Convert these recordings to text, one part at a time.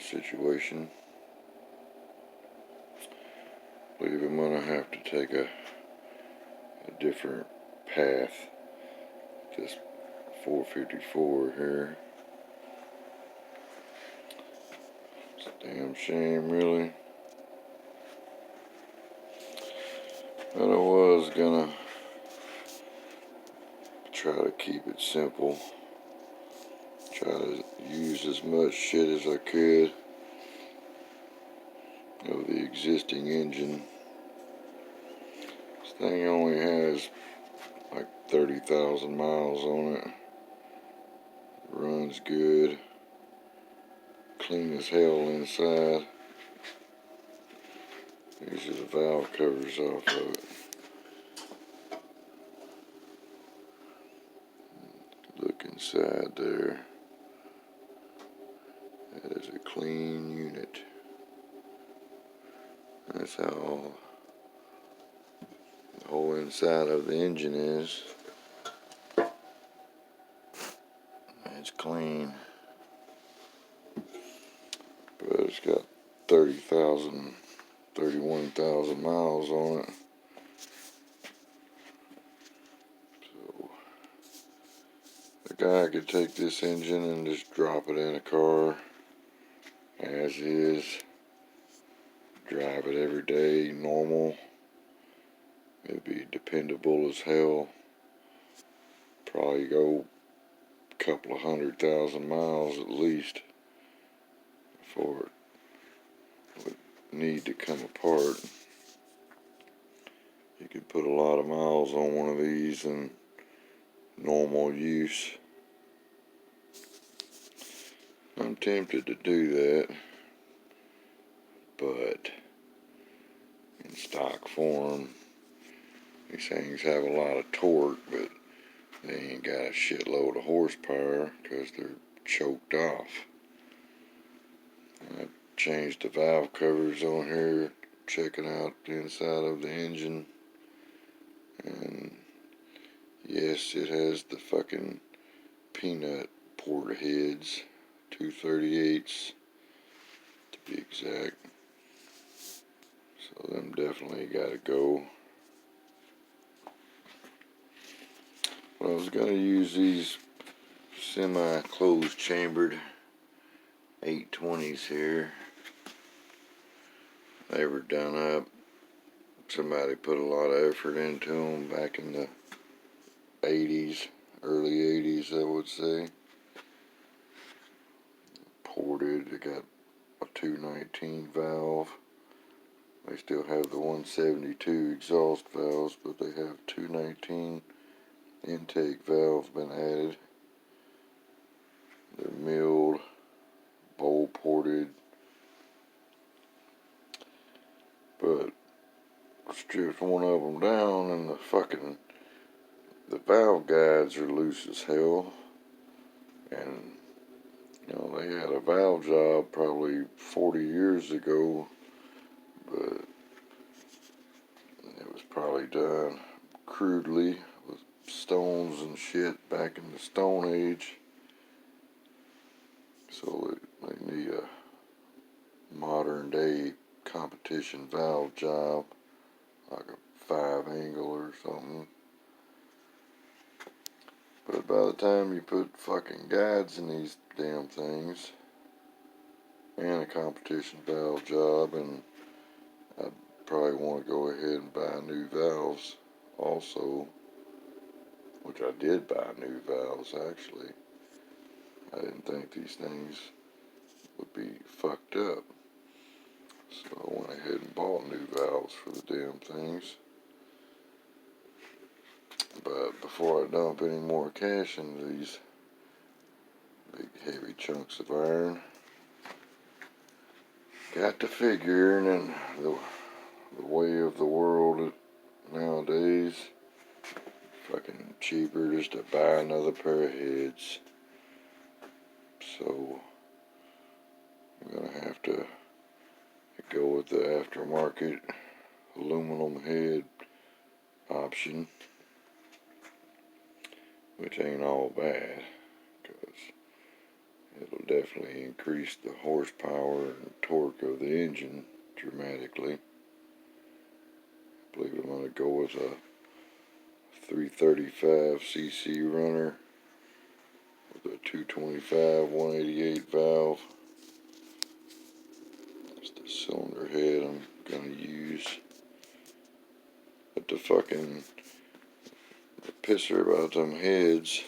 the situation. I believe I'm gonna have to take a different path. This 454 here. It's a damn shame, really. But I was gonna try to keep it simple. Try to use as much shit as I could of the existing engine. This thing only has like 30,000 miles on it. Runs good. Clean as hell inside. These are the valve covers off of it. Look inside there. That is a clean unit. That's how the whole inside of the engine is. It's clean. But it's got 31,000 miles on it. So the guy could take this engine and just drop it in a car as is. Drive it every day, normal. It'd be dependable as hell. Probably go a couple of 100,000 miles at least before it would need to come apart. You could put a lot of miles on one of these in normal use. I'm tempted to do that, but in stock form, these things have a lot of torque, but they ain't got a shitload of horsepower because they're choked off. I changed the valve covers on here, checking out the inside of the engine, and yes, it has the fucking peanut port heads, 238s to be exact. So them definitely gotta go. I was going to use these semi-closed chambered 820s here. They were done up. Somebody put a lot of effort into them back in the 80s, early 80s I would say. Ported, they got a 219 valve. They still have the 172 exhaust valves, but they have 219 intake valves been added. They're milled, bowl ported, but stripped one of them down and the valve guides are loose as hell. And you know, they had a valve job probably 40 years ago, but it was probably done crudely with stones and shit back in the Stone Age. So they need a modern day competition valve job, like a 5-angle or something. But by the time you put fucking guides in these damn things, and a competition valve job, and I'd probably want to go ahead and buy new valves also, which I did buy new valves actually. I didn't think these things would be fucked up, so I went ahead and bought new valves for the damn things. But before I dump any more cash into these big heavy chunks of iron, got to figuring in the way of the world nowadays, fucking cheaper just to buy another pair of heads. So I'm gonna have to go with the aftermarket aluminum head option, which ain't all bad, because it'll definitely increase the horsepower and torque of the engine dramatically. I believe I'm going to go with a 335cc runner with a 225 188 valve. That's the cylinder head I'm going to use. But the pisser about them heads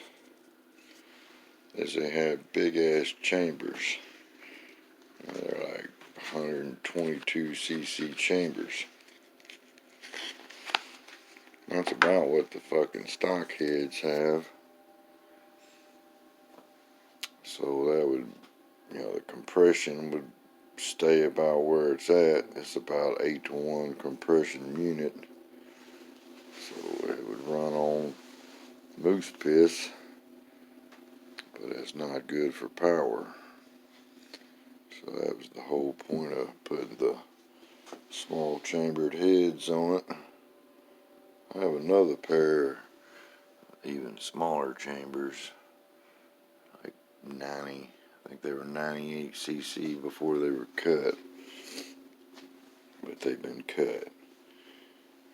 is they have big ass chambers. They're like 122cc chambers. That's about what the fucking stock heads have. So that would, the compression would stay about where it's at. It's about 8-to-1 compression unit. So it would run on moose piss, but it's not good for power. So that was the whole point of putting the small chambered heads on it. I have another pair, even smaller chambers, like 90. I think they were 98cc before they were cut, but they've been cut.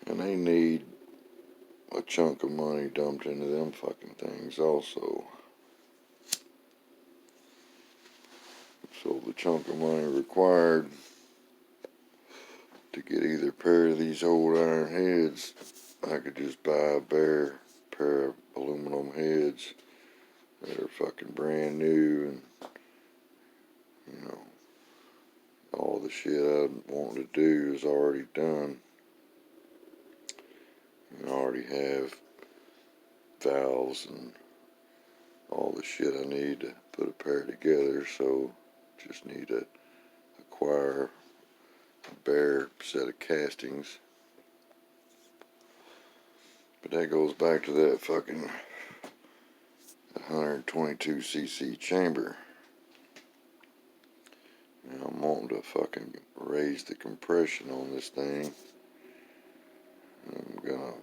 And they need a chunk of money dumped into them fucking things also. So the chunk of money required to get either pair of these old iron heads, I could just buy a bare pair of aluminum heads that are fucking brand new, and all the shit I'm wanting to do is already done. And I already have valves and all the shit I need to put a pair together, so just need to acquire a bare set of castings. But that goes back to that fucking 122cc chamber. And I'm wanting to fucking raise the compression on this thing. I'm gonna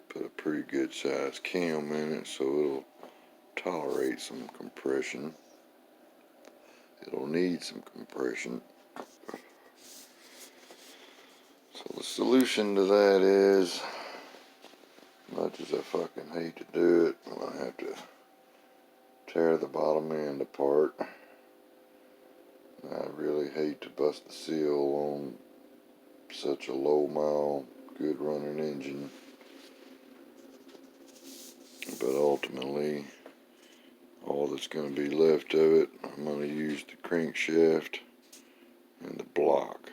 put a pretty good sized cam in it so it'll tolerate some compression. It'll need some compression. So the solution to that is, much as I fucking hate to do it, I'm gonna have to tear the bottom end apart. I really hate to bust the seal on such a low mile, good running engine. But ultimately, all that's going to be left of it, I'm going to use the crankshaft and the block.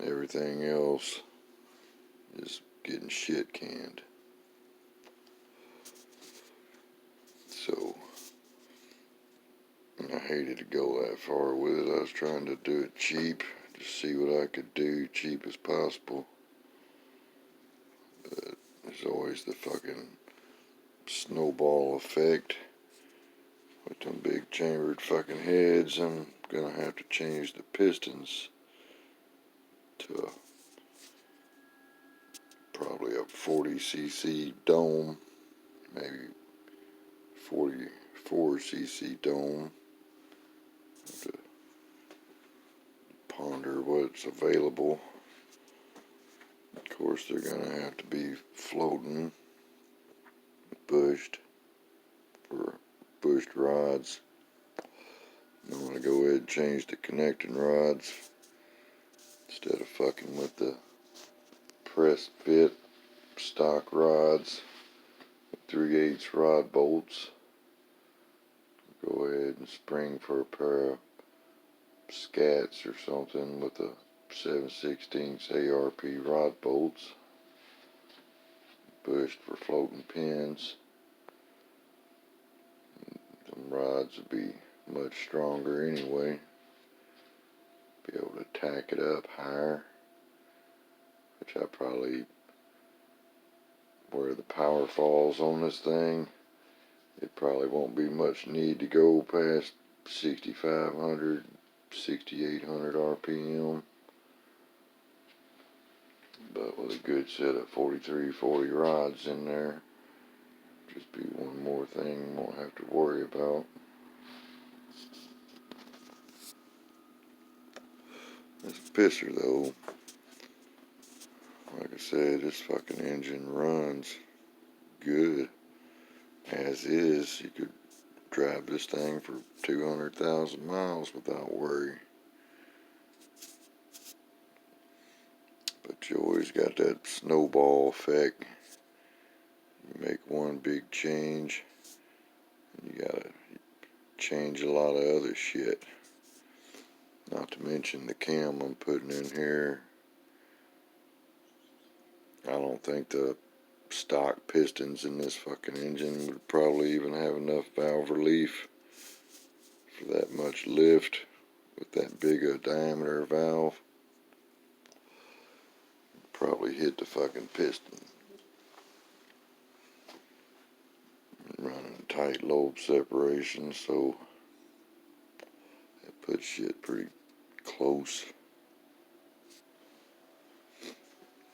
Everything else is getting shit canned. So, I hated to go that far with it. I was trying to do it cheap, just see what I could do cheap as possible. But there's always the fucking snowball effect with them big chambered fucking heads. I'm gonna have to change the pistons to probably a 40cc dome, maybe 44cc dome. Have to ponder what's available. Of course, they're gonna have to be floating, bushed for bushed rods. I'm gonna go ahead and change the connecting rods instead of fucking with the press fit stock rods, 3/8 rod bolts. Go ahead and spring for a pair of scats or something with a 7/16 ARP rod bolts, bushed for floating pins. Them rods would be much stronger anyway. Be able to tack it up higher, which I probably, where the power falls on this thing, it probably won't be much need to go past 6,500, 6,800 RPM. But with a good set of 4340 rods in there, just be one more thing you won't have to worry about. It's a pisser though. Like I said, this fucking engine runs good. As is, you could drive this thing for 200,000 miles without worry. But you always got that snowball effect. You make one big change, you gotta change a lot of other shit. Not to mention the cam I'm putting in here. I don't think the stock pistons in this fucking engine would probably even have enough valve relief for that much lift with that big a diameter valve. Probably hit the fucking piston. Running tight lobe separation, so it puts shit pretty close.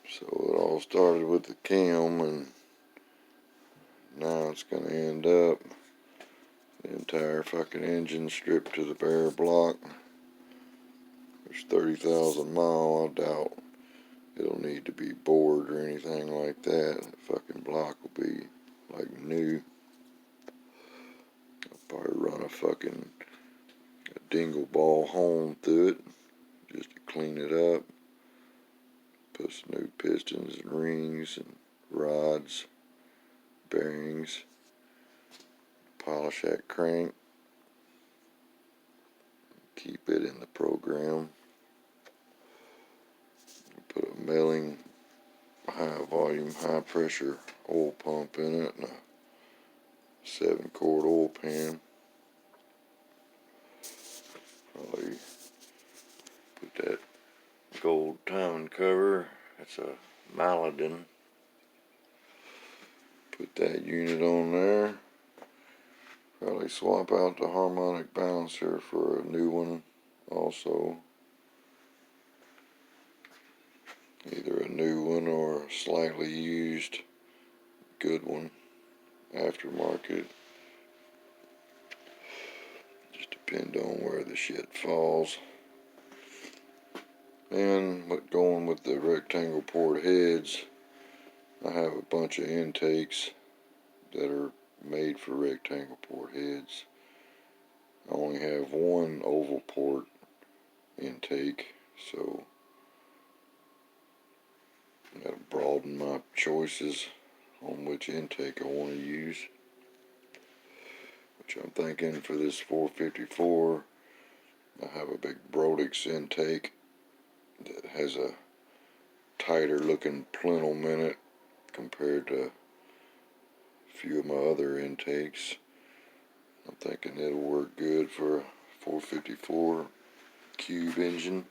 So it all started with the cam, and now it's gonna end up the entire fucking engine stripped to the bare block. There's 30,000 miles. I doubt it'll need to be bored or anything like that. The fucking block will be like new. I'll probably run a dingle ball home through it just to clean it up. Put some new pistons and rings and rods, bearings, polish that crank, keep it in the program. Put a milling, high volume, high pressure oil pump in it and a 7-quart oil pan. Probably put that gold timing cover. It's a Maladin. Put that unit on there. Probably swap out the harmonic balancer for a new one also. Either a new one or a slightly used good one, aftermarket. Just depend on where the shit falls. And going with the rectangle port heads, I have a bunch of intakes that are made for rectangle port heads. I only have one oval port intake, so that'll broaden my choices on which intake I want to use. Which I'm thinking for this 454, I have a big Brodix intake that has a tighter looking plenum in it compared to a few of my other intakes. I'm thinking it'll work good for a 454 cube engine.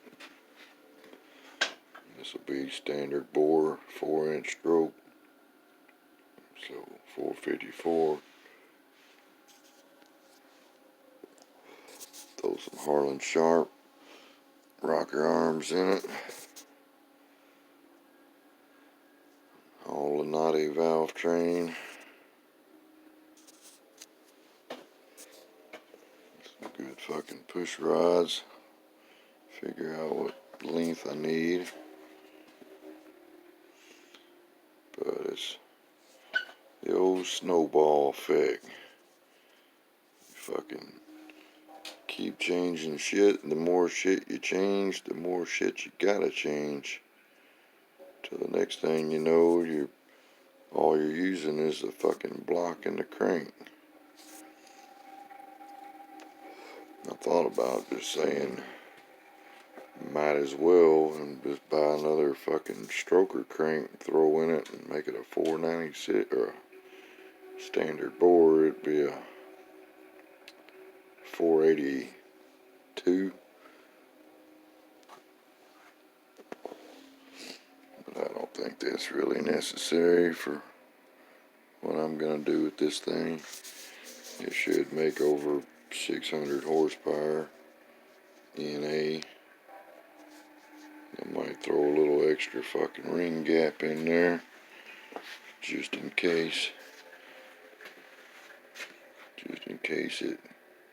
This will be standard bore 4-inch stroke, so 454. Throw some Harlan Sharp rocker arms in it. All the knotty valve train. Some good fucking push rods. Figure out what length I need. But it's the old snowball effect. You fucking keep changing shit. The more shit you change, the more shit you gotta change. Till the next thing you know, all you're using is the fucking block and the crank. I thought about just saying, might as well and just buy another fucking stroker crank, throw in it, and make it a 496 or a standard bore. It'd be a 482. But I don't think that's really necessary for what I'm gonna do with this thing. It should make over 600 horsepower NA. I might throw a little extra fucking ring gap in there just in case. Just in case it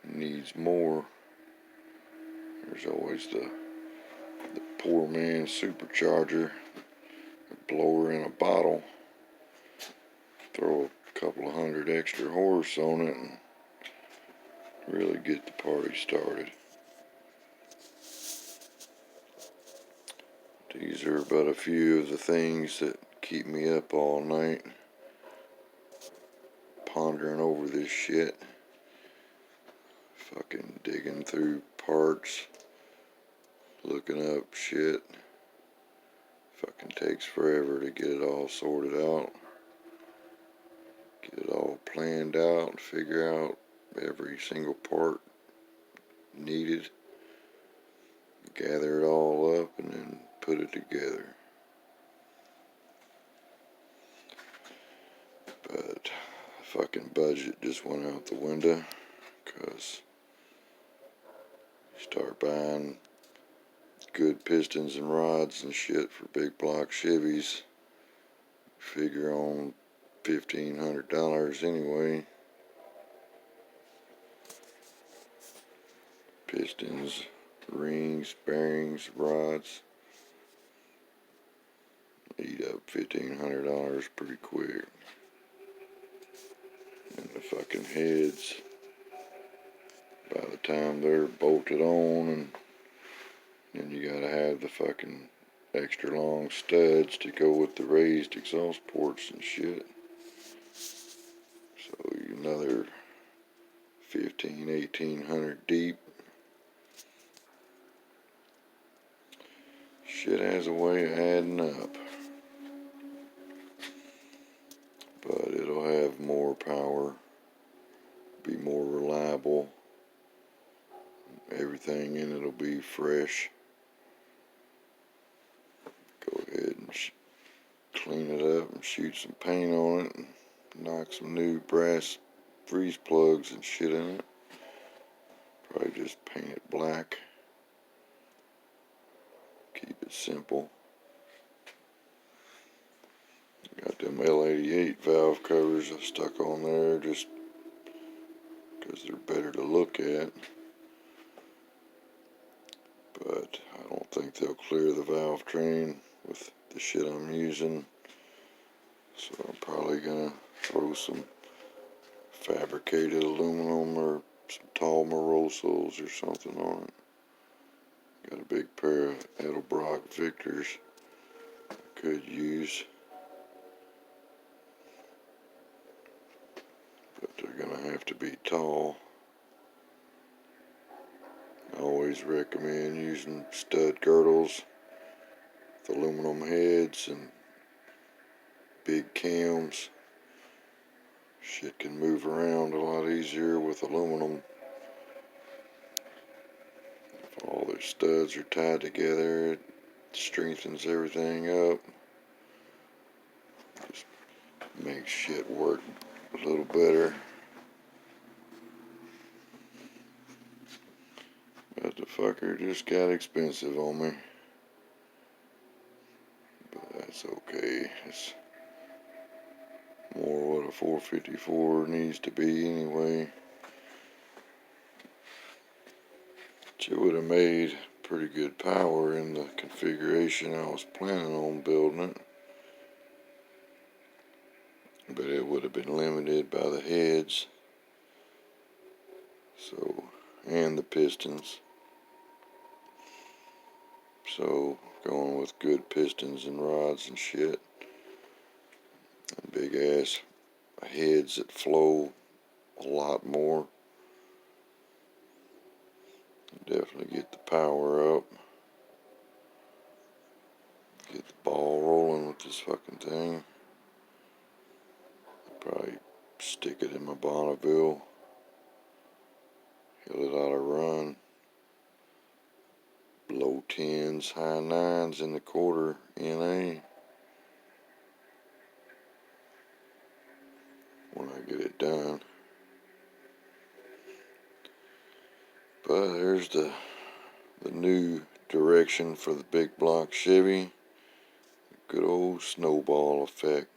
needs more. There's always the poor man's supercharger, a blower in a bottle. Throw a couple of hundred extra horse on it and really get the party started. These are but a few of the things that keep me up all night, pondering over this shit. Fucking digging through parts, looking up shit. Fucking takes forever to get it all sorted out. Get it all planned out, figure out every single part needed, gather it all up, and then put it together. But fucking budget just went out the window, because you start buying good pistons and rods and shit for Bigblock Chevys, figure on $1,500 anyway. Pistons, rings, bearings, rods eat up $1,500 pretty quick. And the fucking heads, by the time they're bolted on, and then you gotta have the fucking extra long studs to go with the raised exhaust ports and shit. So another 1,800 deep. Shit has a way of adding up. But it'll have more power, be more reliable. Everything in it'll be fresh. Go ahead and clean it up and shoot some paint on it and knock some new brass freeze plugs and shit in it. Probably just paint it black. Keep it simple. Got them L88 valve covers I stuck on there just because they're better to look at. But I don't think they'll clear the valve train with the shit I'm using. So I'm probably gonna throw some fabricated aluminum or some tall Morosos or something on it. Got a big pair of Edelbrock Victors I could use. But they're gonna have to be tall. I always recommend using stud girdles with aluminum heads and big cams. Shit can move around a lot easier with aluminum. If all their studs are tied together, it strengthens everything up. Just makes shit work a little better. But the fucker just got expensive on me. But that's okay. It's more what a 454 needs to be anyway. It would have made pretty good power in the configuration I was planning on building it. But it would have been limited by the heads. So, and the pistons. So, going with good pistons and rods and shit. And big ass heads that flow a lot more. Definitely get the power up. Get the ball rolling with this fucking thing. Probably stick it in my Bonneville. Hit it out of run. Low 10s, high 9s in the quarter NA. When I get it done. But there's the new direction for the Bigblock Chevy. Good old snowball effect.